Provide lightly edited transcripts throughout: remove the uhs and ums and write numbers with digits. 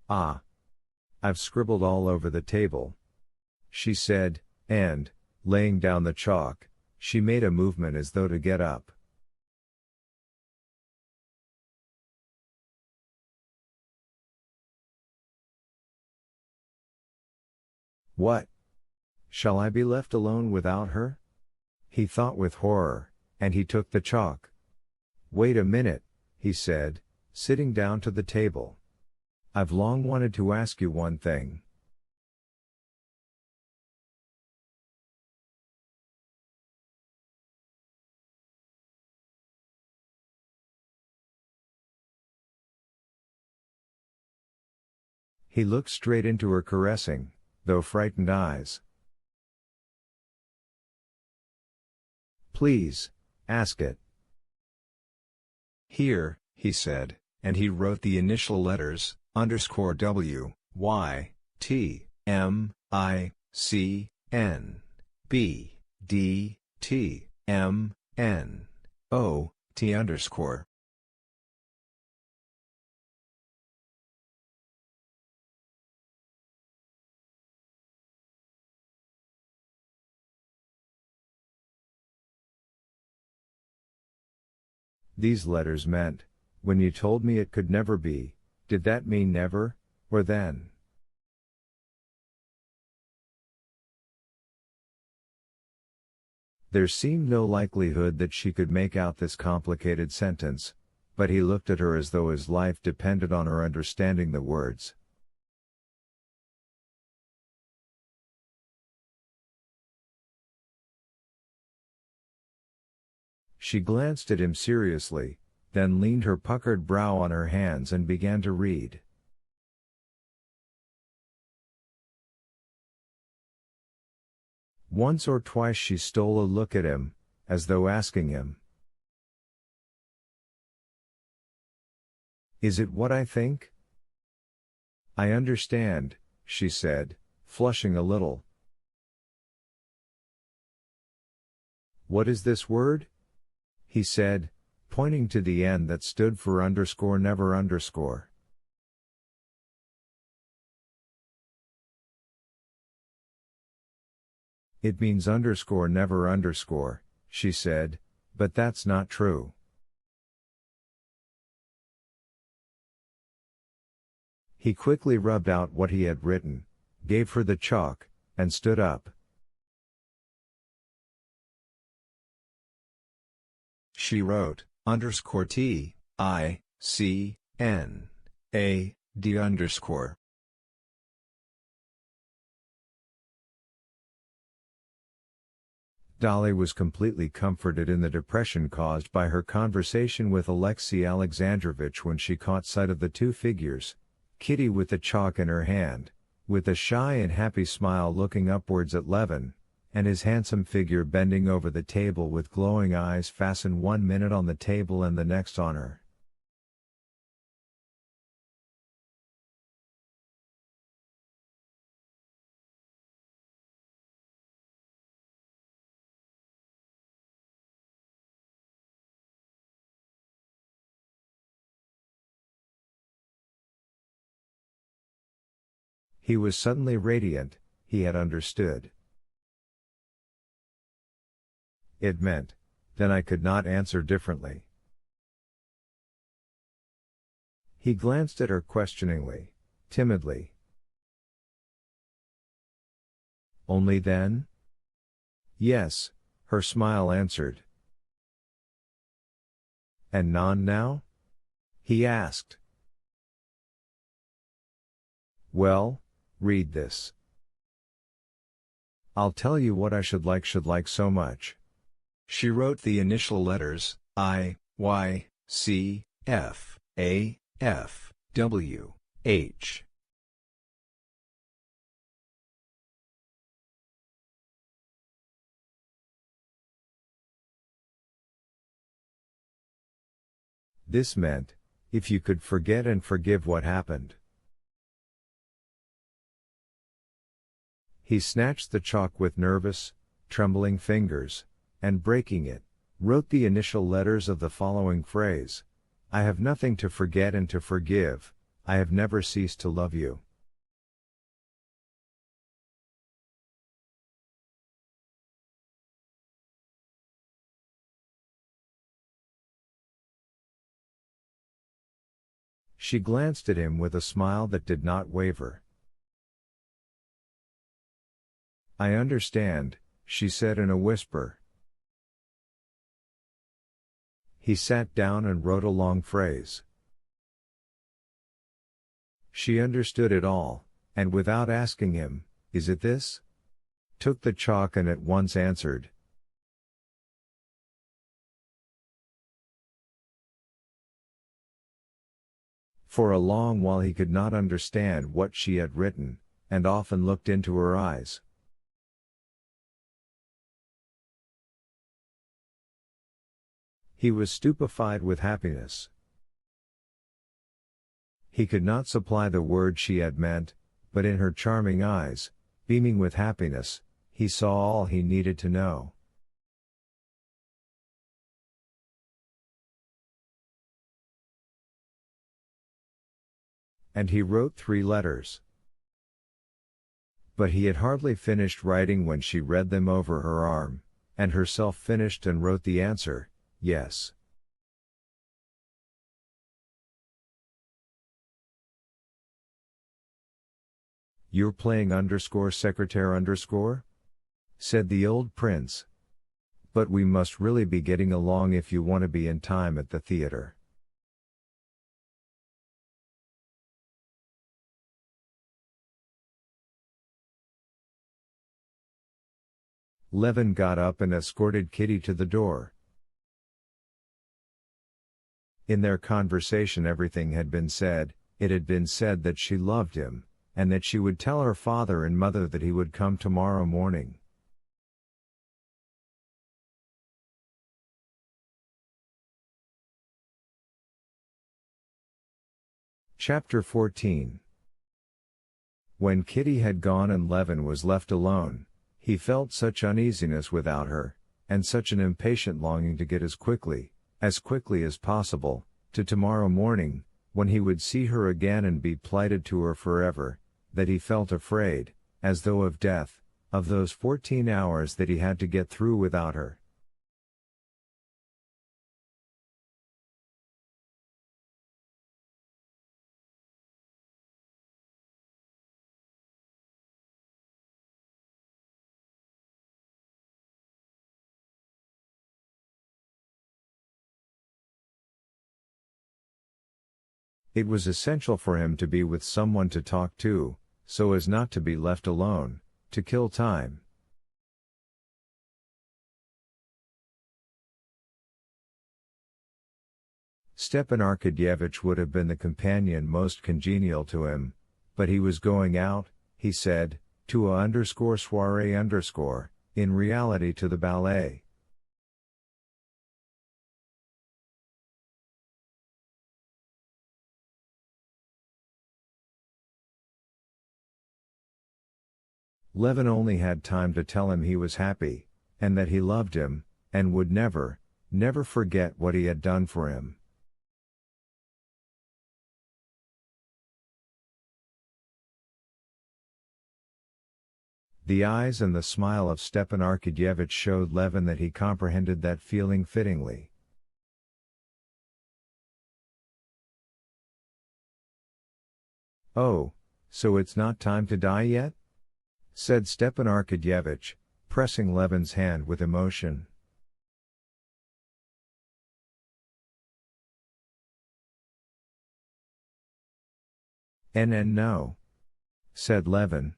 Ah. I've scribbled all over the table, she said, and, laying down the chalk, she made a movement as though to get up. What? Shall I be left alone without her? He thought with horror, and he took the chalk. Wait a minute, he said, sitting down to the table. I've long wanted to ask you one thing. He looked straight into her caressing, though frightened eyes. Please, ask it. Here, he said, and he wrote the initial letters, _W, Y, T, M, I, C, N, B, D, T, M, N, O, T _. These letters meant, when you told me it could never be, did that mean never, or then? There seemed no likelihood that she could make out this complicated sentence, but he looked at her as though his life depended on her understanding the words. She glanced at him seriously, then leaned her puckered brow on her hands and began to read. Once or twice she stole a look at him, as though asking him, "Is it what I think?" "I understand," she said, flushing a little. "What is this word?" he said, pointing to the end that stood for _never_. It means _never_, she said, but that's not true. He quickly rubbed out what he had written, gave her the chalk, and stood up. She wrote, _T, I, C, N, A, D_. Dolly was completely comforted in the depression caused by her conversation with Alexei Alexandrovich when she caught sight of the two figures, Kitty with the chalk in her hand, with a shy and happy smile looking upwards at Levin, and his handsome figure bending over the table with glowing eyes fastened 1 minute on the table and the next on her. He was suddenly radiant, he had understood. It meant, then I could not answer differently. He glanced at her questioningly, timidly. Only then? Yes, her smile answered. And none now? He asked. Well, read this. I'll tell you what I should like so much. She wrote the initial letters, I, Y, C, F, A, F, W, H. This meant, if you could forget and forgive what happened. He snatched the chalk with nervous, trembling fingers, and breaking it, wrote the initial letters of the following phrase, I have nothing to forget and to forgive, I have never ceased to love you. She glanced at him with a smile that did not waver. I understand, she said in a whisper. He sat down and wrote a long phrase. She understood it all, and without asking him, "Is it this?" took the chalk and at once answered. For a long while he could not understand what she had written, and often looked into her eyes. He was stupefied with happiness. He could not supply the word she had meant, but in her charming eyes, beaming with happiness, he saw all he needed to know. And he wrote 3 letters. But he had hardly finished writing when she read them over her arm, and herself finished and wrote the answer, yes. You're playing secretary ? Said the old prince. But we must really be getting along if you want to be in time at the theater. Levin got up and escorted Kitty to the door. In their conversation everything had been said. It had been said that she loved him, and that she would tell her father and mother that he would come tomorrow morning. Chapter 14. When Kitty had gone and Levin was left alone, he felt such uneasiness without her, and such an impatient longing to get as quickly as possible, to tomorrow morning, when he would see her again and be plighted to her forever, that he felt afraid, as though of death, of those 14 hours that he had to get through without her. It was essential for him to be with someone to talk to, so as not to be left alone, to kill time. Stepan Arkadyevitch would have been the companion most congenial to him, but he was going out, he said, to a soirée in reality to the ballet. Levin only had time to tell him he was happy, and that he loved him, and would never forget what he had done for him. The eyes and the smile of Stepan Arkadyevitch showed Levin that he comprehended that feeling fittingly. "Oh, so it's not time to die yet?" said Stepan Arkadyevitch, pressing Levin's hand with emotion. No," said Levin.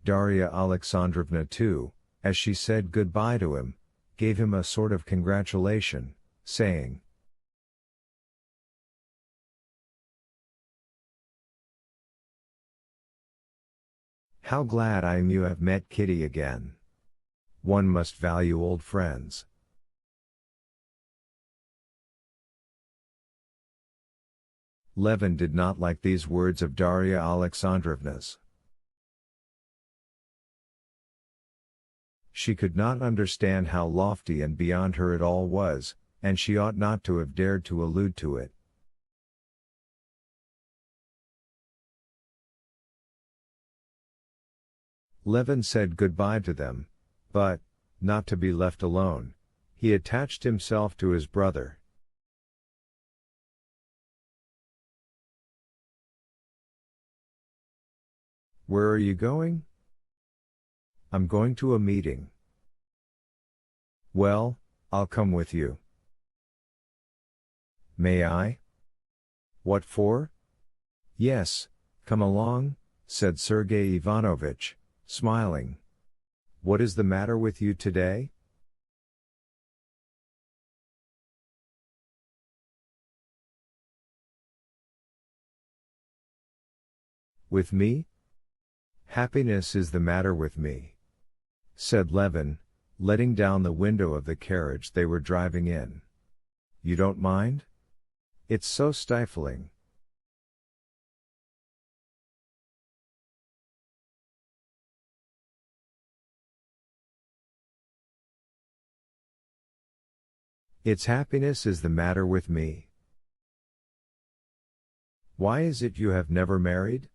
Darya Alexandrovna too, as she said goodbye to him, gave him a sort of congratulation, saying, "How glad I am you have met Kitty again. One must value old friends." Levin did not like these words of Darya Alexandrovna's. She could not understand how lofty and beyond her it all was, and she ought not to have dared to allude to it. Levin said goodbye to them, but, not to be left alone, he attached himself to his brother. Where are you going? I'm going to a meeting. Well, I'll come with you. May I? What for? Yes, come along, said Sergei Ivanovich, smiling. What is the matter with you today? With me? Happiness is the matter with me, said Levin, letting down the window of the carriage they were driving in. You don't mind? It's so stifling. Its happiness is the matter with me. Why is it you have never married?